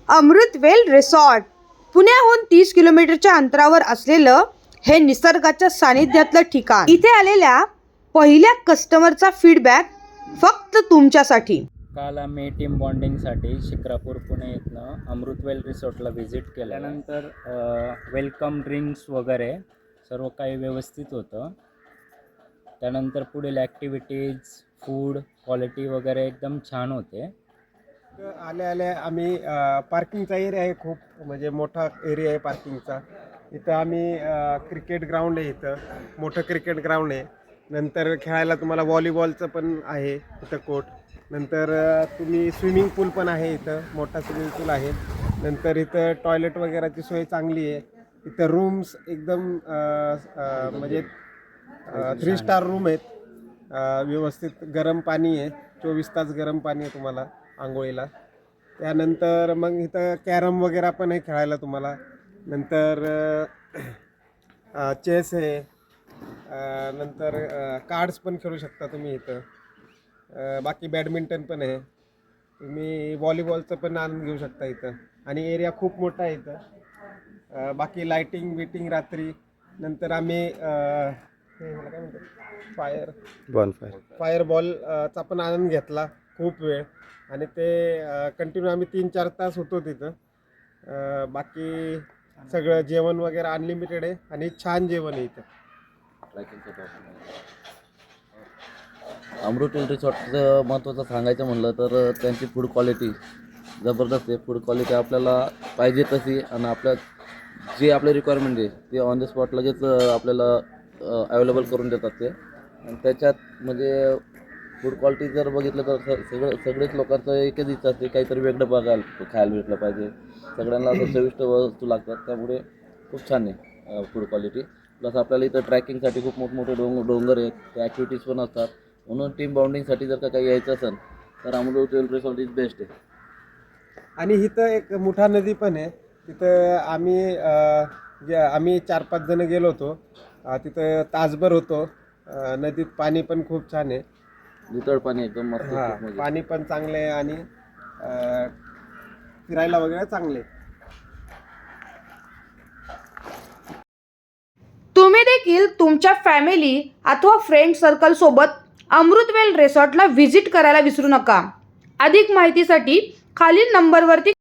Amrutvel resort पुण्याहून 30 किलोमीटरच्या अंतरावर असलेलं हे निसर्गाच्या सानिध्यातलं ठिकाण. इथे आलेल्या पहिल्या कस्टमरचा फीडबॅक फक्त तुमच्यासाठी. काल आम्ही टीम बॉन्डिंगसाठी शिक्रापूर पुणे इथनं अमृतवेल रिसॉर्टला व्हिजिट केल्यानंतर वेलकम ड्रिंक्स वगैरे सर्व काही व्यवस्थित होतं. त्यानंतर पुढील ॲक्टिव्हिटीज, फूड क्वालिटी वगैरे एकदम छान होते. आले आम्ही पार्किंगचा एरिया आहे, खूप म्हणजे मोठा एरिया आहे पार्किंगचा. इथं आम्ही क्रिकेट ग्राउंड आहे, इथं मोठं क्रिकेट ग्राउंड आहे. नंतर खेळायला तुम्हाला व्हॉलीबॉलचं पण आहे इथं कोर्ट. नंतर तुम्ही स्विमिंग पूल पण आहे, इथं मोठा स्विमिंग पूल आहे. नंतर इथं टॉयलेट वगैरेची सोय चांगली आहे. इथं रूम्स एकदम म्हणजे 3 स्टार रूम आहेत. व्यवस्थित गरम पाणी आहे, 24 तास गरम पाणी आहे तुम्हाला आंघोळीला. त्यानंतर मग इथं कॅरम वगैरे पण आहे खेळायला तुम्हाला. नंतर चेस आहे. नंतर कार्ड्स पण खेळू शकता तुम्ही इथं. बाकी बॅडमिंटन पण आहे. तुम्ही व्हॉलीबॉलचं पण आनंद घेऊ शकता इथं. आणि एरिया खूप मोठा आहे इथं. बाकी लाईटिंग बिटिंग रात्री. नंतर आम्ही हे काय म्हणतो फायर बॉलचा पण आनंद घेतला खूप वेळ. आणि ते कंटिन्यू आम्ही 3-4 तास होतो तिथं. बाकी सगळं जेवण वगैरे अनलिमिटेड आहे आणि छान जेवण आहे इथं. अमृतवेल रिसॉर्टचं महत्त्वाचं सांगायचं म्हणलं तर त्यांची फूड क्वालिटी जबरदस्त आहे. फूड क्वालिटी आपल्याला पाहिजे तशी आणि जे आपले रिक्वायरमेंट आहे ते ऑन द स्पॉट लगेच आपल्याला अवेलेबल करून देतात ते. आणि त्याच्यात म्हणजे फूड क्वालिटी जर बघितलं तर सगळेच लोकांचं एकच इच्छा असते काहीतरी वेगळं खायला भेटलं पाहिजे. सगळ्यांना असं चविष्ट वस्तू लागतात, त्यामुळे खूप छान आहे फूड क्वालिटी. प्लस आपल्याला इथं ट्रॅकिंगसाठी खूप मोठमोठे डोंगर आहेत, त्या ॲक्टिव्हिटीज पण असतात. म्हणून टीम बाउंडिंगसाठी जर का काही यायचं असेल तर अमृतवेल रिसॉर्ट इज बेस्ट आहे. आणि इथं एक मुठा नदी पण आहे. तिथं आम्ही 4-5 जण गेलो होतो. तिथं तासभर होतो. नदीत पाणी पण खूप छान आहे, नितळ पाणी एकदम मस्त. पाणी पण चांगले आहे आणि फिरायला वगैरे चांगले. तुम्ही देखील तुमच्या फॅमिली अथवा फ्रेंड सर्कल सोबत अमृतवेल रिसॉर्टला व्हिजिट करायला विसरू नका. अधिक माहितीसाठी खालील नंबरवरती